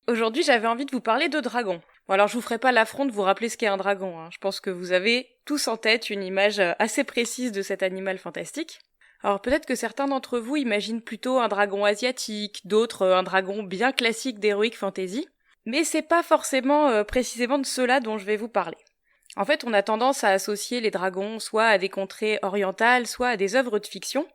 Aujourd'hui, j'avais envie de vous parler de dragons. Bon, alors je vous ferai pas l'affront de vous rappeler ce qu'est un dragon, hein. Je pense que vous avez tous en tête une image assez précise de cet animal fantastique. Alors peut-être que certains d'entre vous imaginent plutôt un dragon asiatique, d'autres un dragon bien classique d'Heroic Fantasy, mais c'est pas forcément précisément de ceux-là dont je vais vous parler. En fait, on a tendance à associer les dragons soit à des contrées orientales, soit à des œuvres de fiction,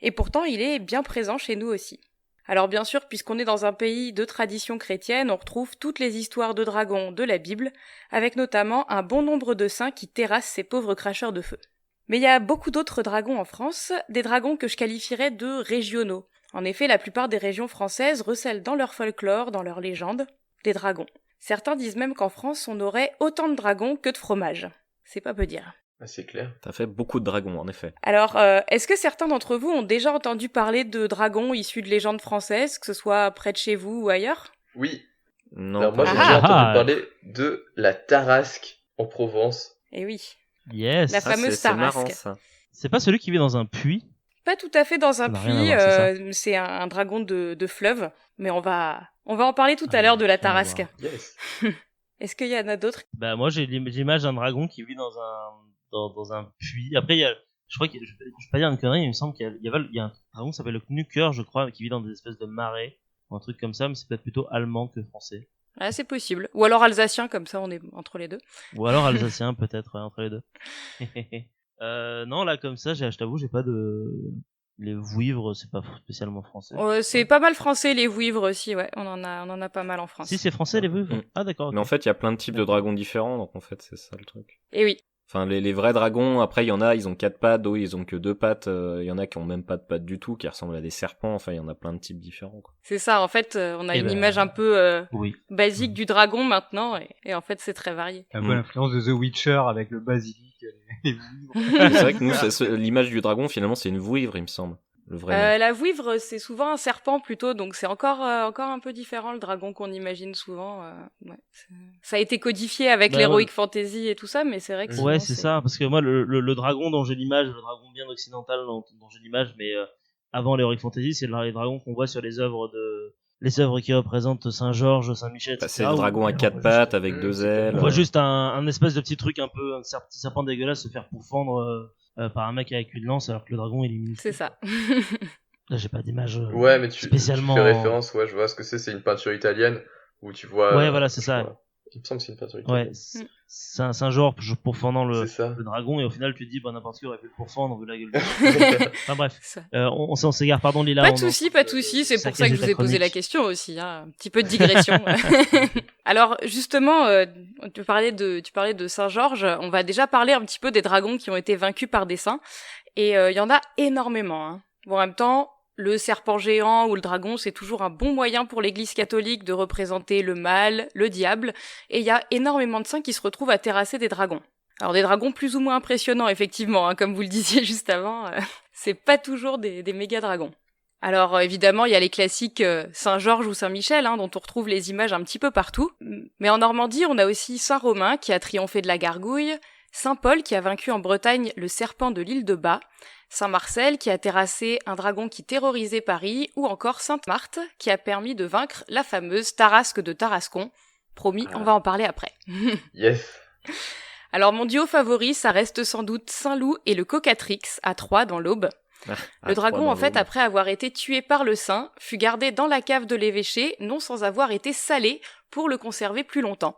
et pourtant il est bien présent chez nous aussi. Alors bien sûr, puisqu'on est dans un pays de tradition chrétienne, on retrouve toutes les histoires de dragons de la Bible, avec notamment un bon nombre de saints qui terrassent ces pauvres cracheurs de feu. Mais il y a beaucoup d'autres dragons en France, des dragons que je qualifierais de régionaux. En effet, la plupart des régions françaises recèlent dans leur folklore, dans leurs légendes, des dragons. Certains disent même qu'en France, on aurait autant de dragons que de fromage. C'est pas peu dire. Ah, c'est clair. Ça fait beaucoup de dragons, en effet. Alors, est-ce que certains d'entre vous ont déjà entendu parler de dragons issus de légendes françaises, que ce soit près de chez vous ou ailleurs ? Oui. Non. Alors moi, j'ai déjà entendu parler de la Tarasque en Provence. Eh oui. Yes. La fameuse c'est marrant, Tarasque. ça. C'est pas celui qui vit dans un puits? Pas tout à fait dans un Ça n'a rien à puits, voir, c'est c'est un dragon de fleuve, mais on va en parler tout à l'heure de la rien à Tarasque. voir. Yes. Est-ce qu'il y en a d'autres ? Bah moi j'ai l'image d'un dragon qui vit dans un puits. Après il y a, je crois que je vais pas dire une connerie, mais il me semble qu'il y a un dragon qui s'appelle le Knucker, je crois, qui vit dans des espèces de marais ou un truc comme ça, mais c'est peut-être plutôt allemand que français. Ah, c'est possible. Ou alors alsacien, comme ça on est entre les deux. Ou alors alsacien peut-être, ouais, entre les deux. Non là comme ça, je t'avoue, j'ai pas de. Les vouivres, c'est pas spécialement français. C'est pas mal français les vouivres aussi, ouais. On en a pas mal en France. Si c'est français les vouivres. Mm. Ah d'accord. Mais en fait, il y a plein de types de dragons différents, donc en fait, c'est ça le truc. Et oui. Enfin, les vrais dragons, après, il y en a, ils ont 4 pattes, d'autres, ils ont que 2 pattes, il y en a qui ont même pas de pattes du tout, qui ressemblent à des serpents, enfin, il y en a plein de types différents, quoi. C'est ça, en fait, on a Eh une ben, image un peu Oui. basique du dragon maintenant, et en fait c'est très varié. Un peu l'influence de The Witcher avec le basilic, les vouivres. C'est vrai que nous, l'image du dragon, finalement, c'est une vouivre, il me semble. Le vrai nom. La vouivre, c'est souvent un serpent plutôt, donc c'est encore un peu différent le dragon qu'on imagine souvent. Ouais. Ça a été codifié avec Bah, l'Heroic ouais. Fantasy et tout ça, mais c'est vrai que Ouais, sinon, c'est ça, parce que moi, le dragon dont j'ai l'image, le dragon bien occidental dont j'ai l'image, mais avant l'Heroic Fantasy, c'est les dragons qu'on voit sur les œuvres qui représentent Saint-Georges, Saint-Michel, etc. Bah, c'est le dragon à 4 pattes avec 2 ailes. On voit juste un espèce de petit truc un peu, un petit serpent dégueulasse se faire pourfendre par un mec avec une lance, alors que le dragon il est minuscule. c'est ça. Là, j'ai pas d'image Ouais, mais tu spécialement. fais référence, ouais, je vois ce que c'est une peinture italienne où tu vois. Ouais, voilà, c'est ça. Vois. Il me semble que c'est une peinture Ouais, italienne. c'est un genre pourfendant C'est ça. le dragon, et au final tu te dis, bah n'importe qui aurait pu le pourfendre vu la gueule. Enfin bref, Ça. on s'égare, pardon Lila. Pas de souci, c'est pour ça que je vous ai posé la question aussi, hein. Un petit peu de digression. Alors justement, tu parlais de Saint-Georges, on va déjà parler un petit peu des dragons qui ont été vaincus par des saints, et il y en a énormément, hein. Bon, en même temps, le serpent géant ou le dragon, c'est toujours un bon moyen pour l'Église catholique de représenter le mal, le diable, et il y a énormément de saints qui se retrouvent à terrasser des dragons. Alors des dragons plus ou moins impressionnants, effectivement, hein, comme vous le disiez juste avant, c'est pas toujours des méga dragons. Alors évidemment, il y a les classiques Saint-Georges ou Saint-Michel, hein, dont on retrouve les images un petit peu partout. Mais en Normandie, on a aussi Saint-Romain qui a triomphé de la gargouille, Saint-Paul qui a vaincu en Bretagne le serpent de l'île de Bas, Saint-Marcel qui a terrassé un dragon qui terrorisait Paris, ou encore Sainte-Marthe qui a permis de vaincre la fameuse Tarasque de Tarascon. Promis, on va en parler après. Yes. Alors mon duo favori, ça reste sans doute Saint-Loup et le Cocatrix à Troyes dans l'Aube. Le dragon, en fait, après avoir été tué par le saint, fut gardé dans la cave de l'évêché, non sans avoir été salé pour le conserver plus longtemps.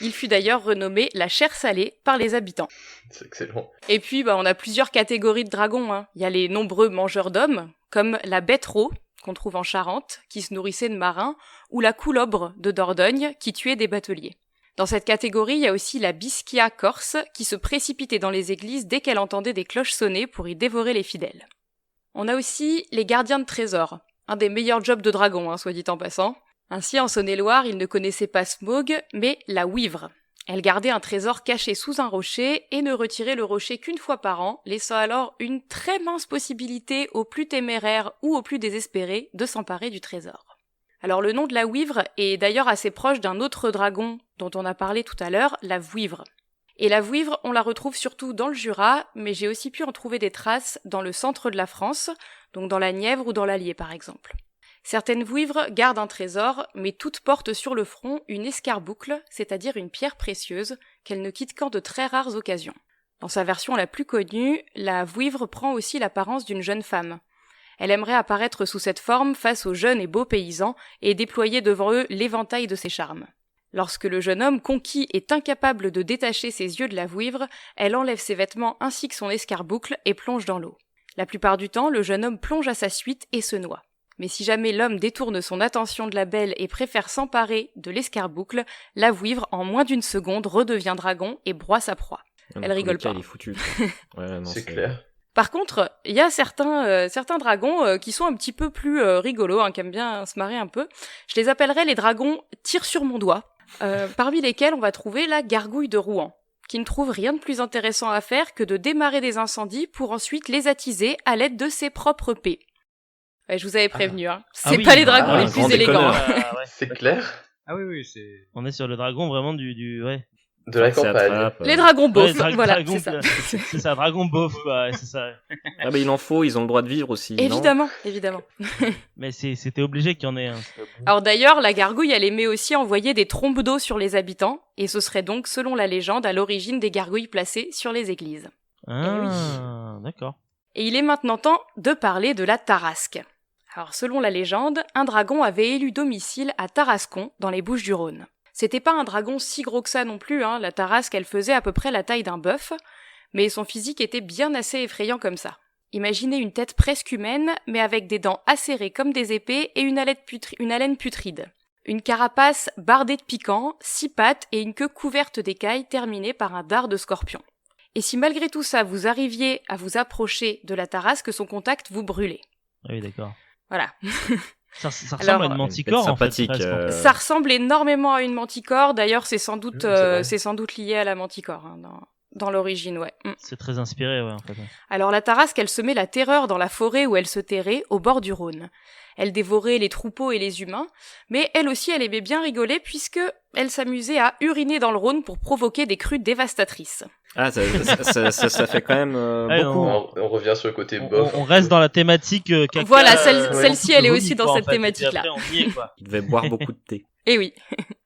Il fut d'ailleurs renommé la chair salée par les habitants. C'est excellent. Et puis, on a plusieurs catégories de dragons, hein. Il y a les nombreux mangeurs d'hommes, comme la bête rot, qu'on trouve en Charente, qui se nourrissait de marins, ou la coulobre de Dordogne, qui tuait des bateliers. Dans cette catégorie, il y a aussi la Bischia corse, qui se précipitait dans les églises dès qu'elle entendait des cloches sonner pour y dévorer les fidèles. On a aussi les gardiens de trésors, un des meilleurs jobs de dragon, hein, soit dit en passant. Ainsi, en Saône-et-Loire, ils ne connaissaient pas Smaug, mais la Ouivre. Elle gardait un trésor caché sous un rocher et ne retirait le rocher qu'une fois par an, laissant alors une très mince possibilité aux plus téméraires ou aux plus désespérés de s'emparer du trésor. Alors le nom de la Ouivre est d'ailleurs assez proche d'un autre dragon dont on a parlé tout à l'heure, la Vouivre. Et la Vouivre, on la retrouve surtout dans le Jura, mais j'ai aussi pu en trouver des traces dans le centre de la France, donc dans la Nièvre ou dans l'Allier par exemple. Certaines vouivres gardent un trésor, mais toutes portent sur le front une escarboucle, c'est-à-dire une pierre précieuse, qu'elles ne quittent qu'en de très rares occasions. Dans sa version la plus connue, la vouivre prend aussi l'apparence d'une jeune femme. Elle aimerait apparaître sous cette forme face aux jeunes et beaux paysans et déployer devant eux l'éventail de ses charmes. Lorsque le jeune homme conquis est incapable de détacher ses yeux de la vouivre, elle enlève ses vêtements ainsi que son escarboucle et plonge dans l'eau. La plupart du temps, le jeune homme plonge à sa suite et se noie. Mais si jamais l'homme détourne son attention de la belle et préfère s'emparer de l'escarboucle, la vouivre, en moins d'une seconde, redevient dragon et broie sa proie. Elle rigole pas. Il est foutu. Ouais, non, C'est clair. Par contre, il y a certains dragons qui sont un petit peu plus rigolos, qui aiment bien se marrer un peu. Je les appellerais les dragons tire sur mon doigt, parmi lesquels on va trouver la gargouille de Rouen, qui ne trouve rien de plus intéressant à faire que de démarrer des incendies pour ensuite les attiser à l'aide de ses propres pets. Ouais, je vous avais prévenu, c'est oui, pas les dragons les grand plus élégants. déconneur. Ouais. C'est clair. Ah oui, c'est... On est sur le dragon vraiment du ouais. De la Ça campagne. attrape, Les dragons beaufs, Ouais, voilà, dragon, c'est ça. c'est ça, dragon beauf, quoi, c'est ça. Ah bah il en faut, ils ont le droit de vivre aussi. Évidemment, évidemment. Mais c'était obligé qu'il y en ait un. Alors d'ailleurs, la gargouille, elle aimait aussi envoyer des trombes d'eau sur les habitants, et ce serait donc, selon la légende, à l'origine des gargouilles placées sur les églises. Ah, d'accord. Et il est maintenant temps de parler de la Tarasque. Alors selon la légende, un dragon avait élu domicile à Tarascon, dans les Bouches-du-Rhône. C'était pas un dragon si gros que ça non plus, la Tarasque elle faisait à peu près la taille d'un bœuf, mais son physique était bien assez effrayant comme ça. Imaginez une tête presque humaine, mais avec des dents acérées comme des épées et une haleine putride. Une carapace bardée de piquants, 6 pattes et une queue couverte d'écailles terminée par un dard de scorpion. Et si malgré tout ça vous arriviez à vous approcher de la Tarasque, son contact vous brûlait. Ah oui, d'accord. Voilà. Ça ressemble Alors, à une manticore, en fait. sympathique, presque. Ça ressemble énormément à une manticore. D'ailleurs, c'est sans doute, c'est vrai. lié à la manticore dans l'origine, ouais. C'est très inspiré, ouais, en fait. Alors la Tarasque, elle semait la terreur dans la forêt où elle se terrait, au bord du Rhône. Elle dévorait les troupeaux et les humains, mais elle aussi, elle aimait bien rigoler puisque elle s'amusait à uriner dans le Rhône pour provoquer des crues dévastatrices. Ah, ça fait quand même Ouais, beaucoup. On revient sur le côté bof. On reste dans la thématique caca. Voilà, celle-ci, elle est vomi, aussi dans quoi, en cette fait. Et thématique-là. puis après, on y est, quoi. Il devait boire beaucoup de thé. Eh oui.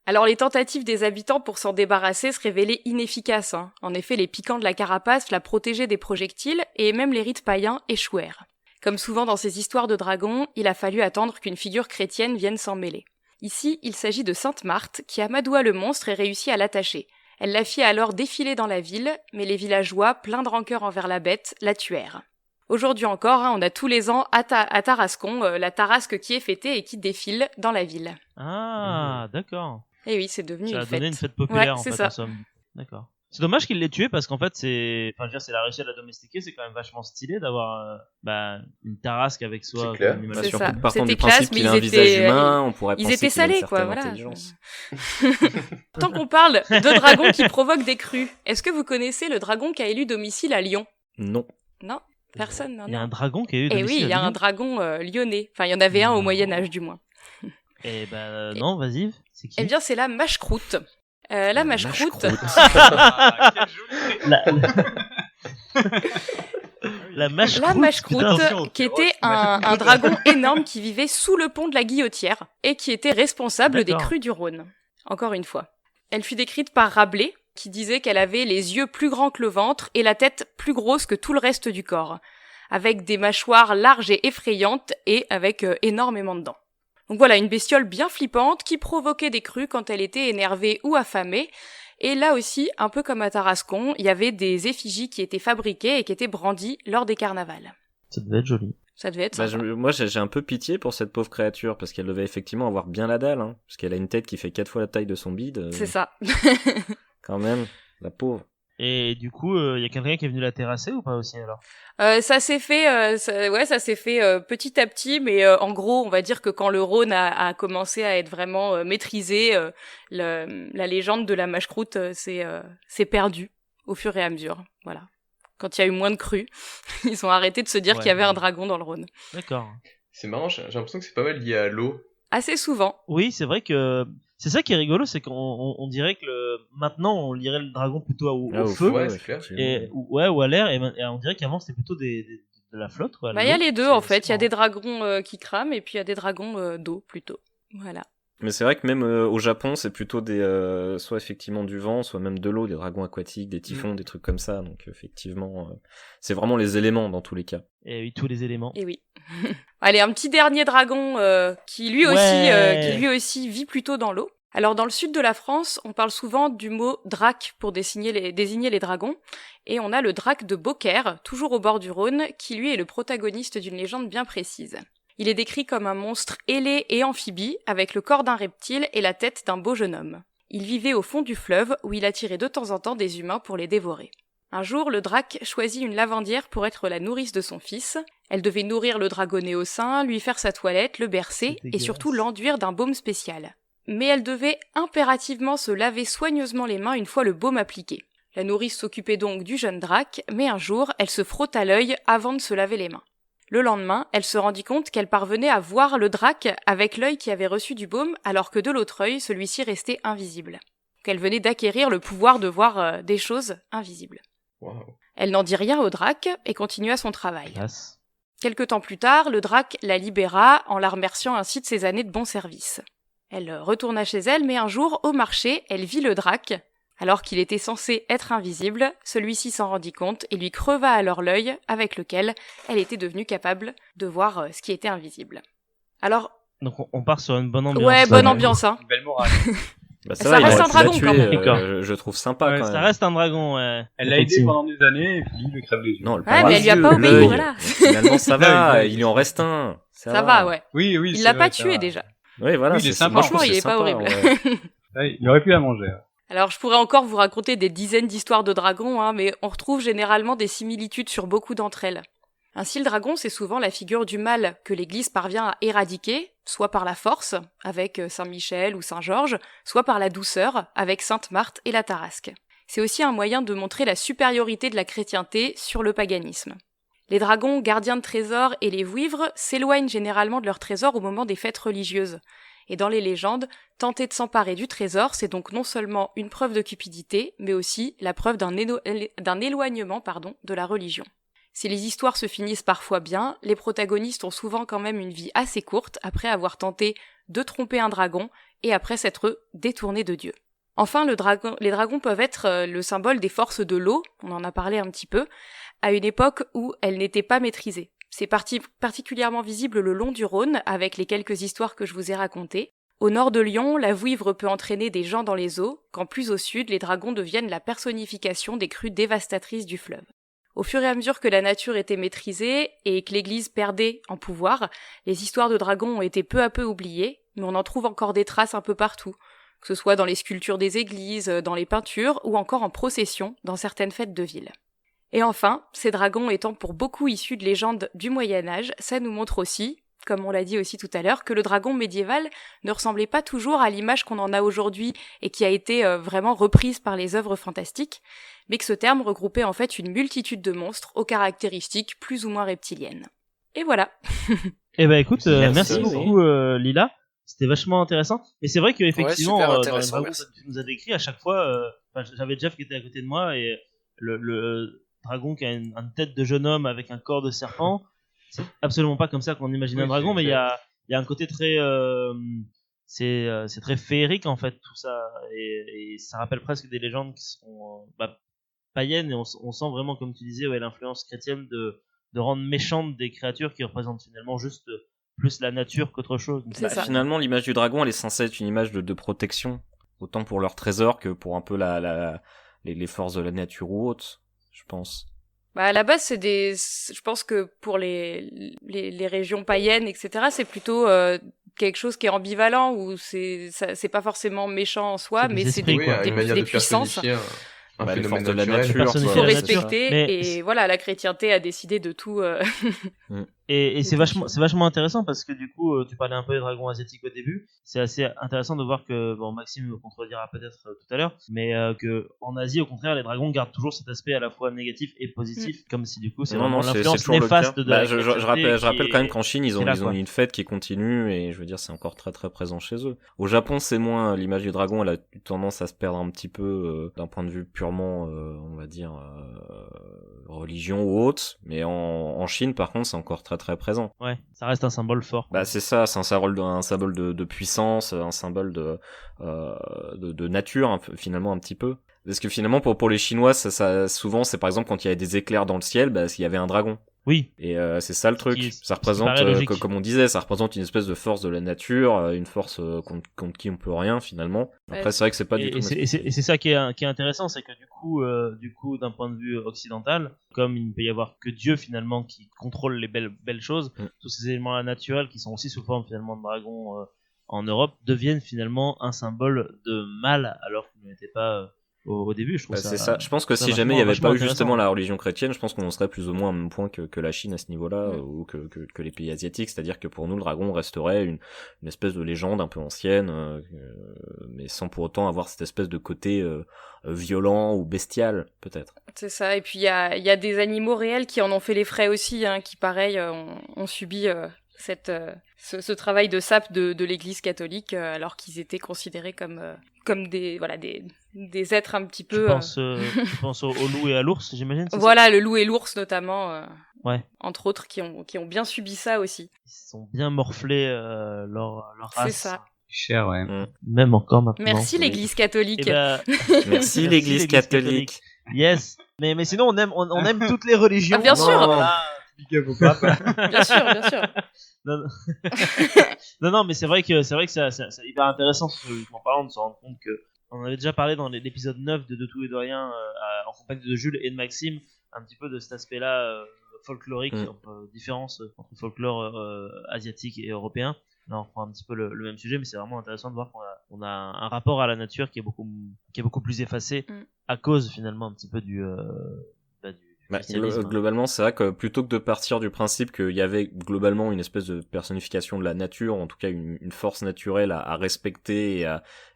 Alors les tentatives des habitants pour s'en débarrasser se révélaient inefficaces. En effet, les piquants de la carapace la protégeaient des projectiles et même les rites païens échouèrent. Comme souvent dans ces histoires de dragons, il a fallu attendre qu'une figure chrétienne vienne s'en mêler. Ici, il s'agit de Sainte Marthe qui amadoua le monstre et réussit à l'attacher. Elle la fit alors défiler dans la ville, mais les villageois, pleins de rancœur envers la bête, la tuèrent. Aujourd'hui encore, on a tous les ans à Tarascon la Tarasque qui est fêtée et qui défile dans la ville. Ah, d'accord. Et oui, c'est devenu Ça une a fête. donné une fête populaire, Ouais, en c'est fait, ça. en somme. D'accord. C'est dommage qu'il l'ait tué parce qu'en fait, c'est la réussite à la domestiquer, c'est quand même vachement stylé d'avoir une tarasque avec soi. C'est clair. comme animal. C'est Surtout ça. partant du C'était principe classe, mais qu'il a ils un visage étaient, humain, on pourrait Ils penser étaient qu'il a une salés, quoi, certaine voilà. intelligence. Tant qu'on parle de dragons qui provoquent des crues, est-ce que vous connaissez le dragon qui a élu domicile à Lyon? Non. Non? Personne, non, Il y a non. un dragon qui a eu Eh oui, il y a un dragon lyonnais. Enfin, il y en avait un au Moyen-Âge, du moins. Eh non, vas-y. C'est qui? Eh bien, c'est la mâche-croûte. La mâche-croûte. La mâche-croûte. La mâche-croûte, putain. qui était un dragon énorme qui vivait sous le pont de la Guillotière et qui était responsable des D'accord. crues du Rhône. Encore une fois. Elle fut décrite par Rabelais, qui disait qu'elle avait les yeux plus grands que le ventre et la tête plus grosse que tout le reste du corps, avec des mâchoires larges et effrayantes et avec énormément de dents. Donc voilà, une bestiole bien flippante qui provoquait des crues quand elle était énervée ou affamée. Et là aussi, un peu comme à Tarascon, il y avait des effigies qui étaient fabriquées et qui étaient brandies lors des carnavals. Ça devait être joli. Ça devait être Bah, sympa. moi, j'ai un peu pitié pour cette pauvre créature, parce qu'elle devait effectivement avoir bien la dalle, parce qu'elle a une tête qui fait 4 fois la taille de son bide. C'est ça. Quand même, la pauvre. Et du coup, il y a quelqu'un qui est venu la terrasser ou pas aussi alors? Ça s'est fait, ça s'est fait petit à petit, mais en gros, on va dire que quand le Rhône a commencé à être vraiment maîtrisé, la légende de la mâche-croûte s'est perdue au fur et à mesure. Voilà. Quand il y a eu moins de crues, ils ont arrêté de se dire Ouais. qu'il y avait un dragon dans le Rhône. D'accord. C'est marrant, j'ai l'impression que c'est pas mal lié à l'eau. Assez souvent. Oui, c'est vrai que c'est ça qui est rigolo, c'est qu'on dirait que maintenant on lirait le dragon plutôt au Ah, feu. ouais, c'est clair. Ou à l'air, et on dirait qu'avant c'était plutôt des la flotte, quoi. Bah, il y a l'eau, les deux, c'est- en fait. c'est Il y a des marrant. dragons qui crament et puis il y a des dragons d'eau, plutôt. Voilà. Mais c'est vrai que même au Japon, c'est plutôt soit effectivement du vent, soit même de l'eau, des dragons aquatiques, des typhons, des trucs comme ça. Donc effectivement, c'est vraiment les éléments dans tous les cas. Et oui, tous les éléments. Et oui. Allez, un petit dernier dragon qui lui aussi vit plutôt dans l'eau. Alors dans le sud de la France, on parle souvent du mot drac pour désigner les dragons, et on a le drac de Beaucaire, toujours au bord du Rhône, qui lui est le protagoniste d'une légende bien précise. Il est décrit comme un monstre ailé et amphibie, avec le corps d'un reptile et la tête d'un beau jeune homme. Il vivait au fond du fleuve, où il attirait de temps en temps des humains pour les dévorer. Un jour, le drac choisit une lavandière pour être la nourrice de son fils. Elle devait nourrir le dragonnet au sein, lui faire sa toilette, le bercer, C'est et surtout dégueulasse. l'enduire d'un baume spécial. Mais elle devait impérativement se laver soigneusement les mains une fois le baume appliqué. La nourrice s'occupait donc du jeune drac, mais un jour, elle se frotta l'œil avant de se laver les mains. Le lendemain, elle se rendit compte qu'elle parvenait à voir le drac avec l'œil qui avait reçu du baume, alors que de l'autre œil, celui-ci restait invisible. Qu'elle venait d'acquérir le pouvoir de voir des choses invisibles. Waouh. Elle n'en dit rien au drac et continua son travail. Classe. Quelque temps plus tard, le drac la libéra en la remerciant ainsi de ses années de bon service. Elle retourna chez elle, mais un jour, au marché, elle vit le drac. Alors qu'il était censé être invisible, celui-ci s'en rendit compte et lui creva alors l'œil avec lequel elle était devenue capable de voir ce qui était invisible. Alors, Donc on part sur une bonne ambiance. ouais, Ça bonne va. ambiance, hein. Une belle morale. Bah, Ça va, il reste aurait un pu la dragon, tuer, quand même. D'accord. je trouve sympa Ouais, quand Ça même. reste un dragon, ouais. Elle l'a aidé Effectivement. pendant des années et puis il lui crève les yeux. Non, le Ouais, mais elle lui a pas obéi, l'œil. voilà. Finalement, ça va, L'œil, il lui en reste un. Ça va, ouais. Oui, oui. Il c'est l'a vrai, pas ça tué va. déjà. Oui, voilà. Oui, il est sympa. moi, je trouve Franchement, il que est c'est pas sympa, horrible. ouais. Ouais, il aurait pu la manger. Alors, je pourrais encore vous raconter des dizaines d'histoires de dragons, hein, mais on retrouve généralement des similitudes sur beaucoup d'entre elles. Ainsi, le dragon, c'est souvent la figure du mal que l'Église parvient à éradiquer, soit par la force, avec Saint-Michel ou Saint-Georges, soit par la douceur, avec Sainte-Marthe et la Tarasque. C'est aussi un moyen de montrer la supériorité de la chrétienté sur le paganisme. Les dragons, gardiens de trésors et les vouivres s'éloignent généralement de leurs trésors au moment des fêtes religieuses. Et dans les légendes, tenter de s'emparer du trésor, c'est donc non seulement une preuve de cupidité, mais aussi la preuve d'un éloignement de la religion. Si les histoires se finissent parfois bien, les protagonistes ont souvent quand même une vie assez courte après avoir tenté de tromper un dragon et après s'être détournés de Dieu. Enfin, les dragons peuvent être le symbole des forces de l'eau, on en a parlé un petit peu, à une époque où elles n'étaient pas maîtrisées. C'est particulièrement visible le long du Rhône, avec les quelques histoires que je vous ai racontées. Au nord de Lyon, la vouivre peut entraîner des gens dans les eaux, quand plus au sud, les dragons deviennent la personnification des crues dévastatrices du fleuve. Au fur et à mesure que la nature était maîtrisée et que l'Église perdait en pouvoir, les histoires de dragons ont été peu à peu oubliées, mais on en trouve encore des traces un peu partout, que ce soit dans les sculptures des églises, dans les peintures ou encore en procession dans certaines fêtes de ville. Et enfin, ces dragons étant pour beaucoup issus de légendes du Moyen-Âge, ça nous montre aussi, comme on l'a dit aussi tout à l'heure, que le dragon médiéval ne ressemblait pas toujours à l'image qu'on en a aujourd'hui et qui a été vraiment reprise par les œuvres fantastiques, mais que ce terme regroupait en fait une multitude de monstres aux caractéristiques plus ou moins reptiliennes. Et voilà. Eh ben écoute, merci Merci. beaucoup Lila. C'était vachement intéressant. Mais c'est vrai qu'effectivement, super dans les intéressant, dragons merci. que tu nous as décrit, à chaque fois, j'avais Jeff qui était à côté de moi et le dragon qui a une tête de jeune homme avec un corps de serpent, c'est absolument pas comme ça qu'on imagine Oui, un dragon, c'est mais il y a un côté très c'est très féerique en fait tout ça et ça rappelle presque des légendes qui sont païennes et on sent vraiment comme tu disais l'influence chrétienne de rendre méchantes des créatures qui représentent finalement juste plus la nature qu'autre chose. C'est ça. Finalement, l'image du dragon, elle est censée être une image de protection, autant pour leur trésor que pour un peu les forces de la nature ou autres, je pense. Bah à la base je pense que pour les régions païennes etc c'est plutôt quelque chose qui est ambivalent ou c'est pas forcément méchant en soi C'est mais des c'est esprits, Oui, quoi. une manière des de puissances. personnifier un Les phénomène forces de la naturel. nature, Personnifier Il faut la ouais, nature. respecter Mais et voilà la chrétienté a décidé de tout Et c'est vachement intéressant parce que du coup, tu parlais un peu des dragons asiatiques au début. C'est assez intéressant de voir que, bon, Maxime me contredira peut-être tout à l'heure, mais que en Asie, au contraire, les dragons gardent toujours cet aspect à la fois négatif et positif, comme si du coup, c'est vraiment l'influence néfaste de la je rappelle quand même qu'en Chine, ils ont une fête qui continue et je veux dire, c'est encore très très présent chez eux. Au Japon, c'est moins, l'image du dragon, elle a eu tendance à se perdre un petit peu d'un point de vue purement, on va dire, religion ou autre, mais en Chine, par contre, c'est encore très très présent. Ouais, ça reste un symbole fort. Bah c'est ça, c'est un symbole de puissance, un symbole de nature finalement un petit peu. Parce que finalement pour les Chinois, ça souvent c'est par exemple quand il y avait des éclairs dans le ciel, bah il y avait un dragon. Oui. Et c'est ça le truc. Ça représente, comme on disait, ça représente une espèce de force de la nature, une force contre qui on peut rien finalement. Après c'est vrai que c'est pas du tout. Et c'est ça qui est intéressant, c'est que du coup, d'un point de vue occidental, comme il ne peut y avoir que Dieu finalement qui contrôle les belles choses, tous ces éléments naturels qui sont aussi sous forme finalement de dragons en Europe deviennent finalement un symbole de mal alors qu'ils n'étaient pas. Au début, je trouve c'est ça. Je pense que si jamais il n'y avait pas eu justement la religion chrétienne, je pense qu'on en serait plus ou moins au même point que la Chine à ce niveau-là, ou que les pays asiatiques. C'est-à-dire que pour nous, le dragon resterait une espèce de légende un peu ancienne, mais sans pour autant avoir cette espèce de côté violent ou bestial, peut-être. C'est ça. Et puis il y a des animaux réels qui en ont fait les frais aussi, hein, qui pareil ont subi ce travail de sape de l'Église catholique, alors qu'ils étaient considérés comme des êtres un petit peu. Tu penses au loup et à l'ours, j'imagine. Voilà, le loup et l'ours notamment. Ouais. Entre autres, qui ont bien subi ça aussi. Ils sont bien morflés leur race. C'est ça. Cher, ouais. Même encore maintenant. Merci l'Église catholique. Merci l'Église catholique. Yes. Mais sinon on aime toutes les religions. Ah, bien sûr. Bien sûr. Non, mais c'est vrai que c'est hyper intéressant en parlant de se rendre compte que on avait déjà parlé dans l'épisode 9 de Tout et de Rien en compagnie de Jules et de Maxime un petit peu de cet aspect-là folklorique, différence entre folklore asiatique et européen. Là, on reprend un petit peu le même sujet, mais c'est vraiment intéressant de voir qu'on a un rapport à la nature qui est beaucoup plus effacé à cause finalement un petit peu du globalement, c'est vrai que plutôt que de partir du principe qu'il y avait globalement une espèce de personnification de la nature, en tout cas une force naturelle à respecter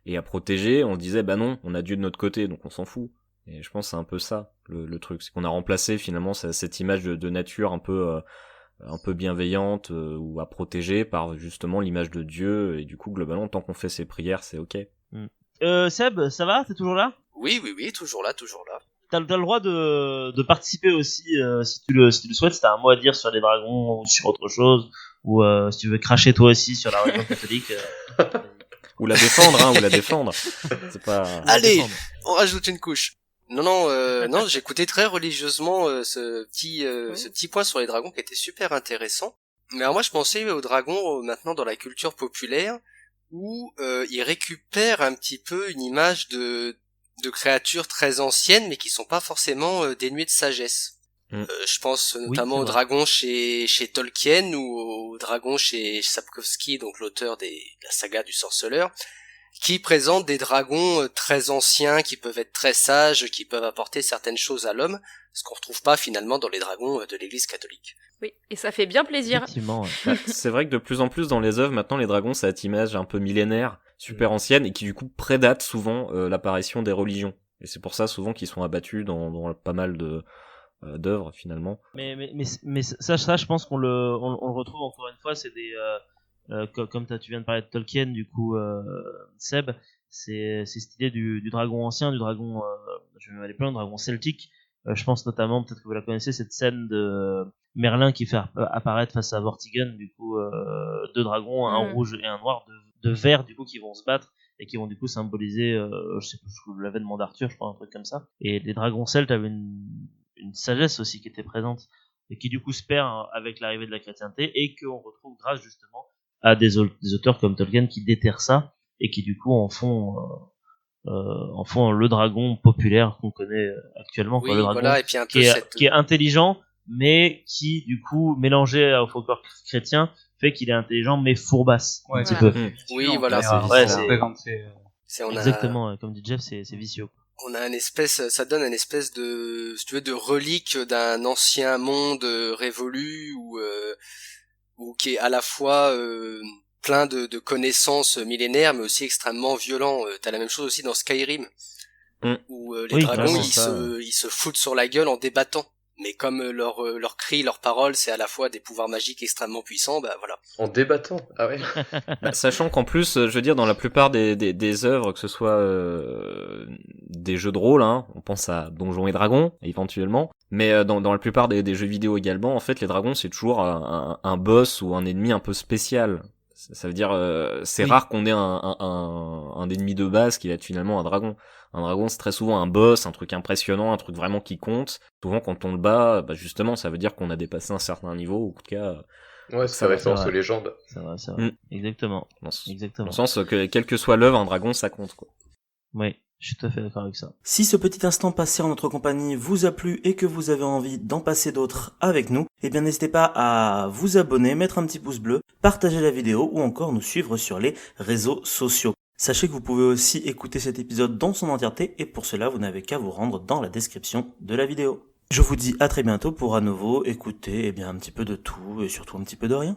et à protéger, on se disait bah non, on a Dieu de notre côté, donc on s'en fout. Et je pense que c'est un peu ça le truc, c'est qu'on a remplacé finalement cette image de nature un peu bienveillante ou à protéger par justement l'image de Dieu, et du coup globalement tant qu'on fait ses prières c'est ok. Seb, ça va? T'es toujours là? Oui, toujours là. T'as le droit de participer aussi si tu le souhaites, si t'as un mot à dire sur les dragons ou sur autre chose, ou si tu veux cracher toi aussi sur la religion catholique. Ou la défendre, c'est pas... Allez, on rajoute une couche. Non, j'écoutais très religieusement ce petit point sur les dragons qui était super intéressant. Mais alors moi je pensais aux dragons maintenant dans la culture populaire où ils récupèrent un petit peu une image de créatures très anciennes mais qui sont pas forcément dénuées de sagesse. Je pense notamment aux dragons chez Tolkien ou aux dragons chez Sapkowski, donc l'auteur de la saga du Sorceleur, qui présentent des dragons très anciens, qui peuvent être très sages, qui peuvent apporter certaines choses à l'homme, ce qu'on retrouve pas finalement dans les dragons de l'Église catholique. Oui, et ça fait bien plaisir. Effectivement. C'est vrai que de plus en plus dans les œuvres, maintenant les dragons, ça a cette image un peu millénaire, super ancienne, et qui du coup prédate souvent l'apparition des religions. Et c'est pour ça souvent qu'ils sont abattus dans pas mal d'œuvres finalement. Mais ça je pense qu'on le retrouve encore une fois, c'est des comme tu viens de parler de Tolkien du coup Seb, c'est cette idée du dragon ancien, du dragon je vais aller plus loin, du dragon celtique. Je pense notamment, peut-être que vous la connaissez, cette scène de Merlin qui fait apparaître face à Vortigern du coup deux dragons, un rouge et un noir de vert du coup qui vont se battre et qui vont du coup symboliser je sais plus, l'avènement d'Arthur, je crois, un truc comme ça. Et les dragons celtes avaient une sagesse aussi qui était présente et qui du coup se perd avec l'arrivée de la chrétienté, et qu'on retrouve grâce justement à des auteurs comme Tolkien qui déterrent ça et qui du coup en font le dragon populaire qu'on connaît actuellement. Oui, quoi, le dragon voilà, et puis un peu qui est intelligent, mais qui du coup mélangé au folklore chrétien fait qu'il est intelligent mais fourbasse un petit peu. Oui, voilà, exactement, comme dit Jeff, c'est vicieux. on a ça donne un espèce de, si tu veux, de relique d'un ancien monde révolu ou qui est à la fois plein de connaissances millénaires, mais aussi extrêmement violent. T'as la même chose aussi dans Skyrim, où les dragons ils se foutent sur la gueule en débattant. Mais comme leurs cris, leurs paroles, c'est à la fois des pouvoirs magiques extrêmement puissants, bah voilà. En débattant, ah ouais. Sachant qu'en plus, je veux dire, dans la plupart des œuvres, que ce soit des jeux de rôle, hein, on pense à Donjons et Dragons, éventuellement, mais dans la plupart des jeux vidéo également, en fait, les dragons, c'est toujours un boss ou un ennemi un peu spécial. Ça veut dire, c'est rare qu'on ait un ennemi de base qui va être finalement un dragon. Un dragon, c'est très souvent un boss, un truc impressionnant, un truc vraiment qui compte. Souvent, quand on le bat, bah justement, ça veut dire qu'on a dépassé un certain niveau, ou en tout cas... Ouais, c'est référence aux légendes. C'est vrai. Exactement. Dans le sens que, quelle que soit l'œuvre, un dragon, ça compte, quoi. Oui, je suis tout à fait d'accord avec ça. Si ce petit instant passé en notre compagnie vous a plu et que vous avez envie d'en passer d'autres avec nous, eh bien n'hésitez pas à vous abonner, mettre un petit pouce bleu, partager la vidéo ou encore nous suivre sur les réseaux sociaux. Sachez que vous pouvez aussi écouter cet épisode dans son entièreté et pour cela vous n'avez qu'à vous rendre dans la description de la vidéo. Je vous dis à très bientôt pour à nouveau écouter un petit peu de tout et surtout un petit peu de rien.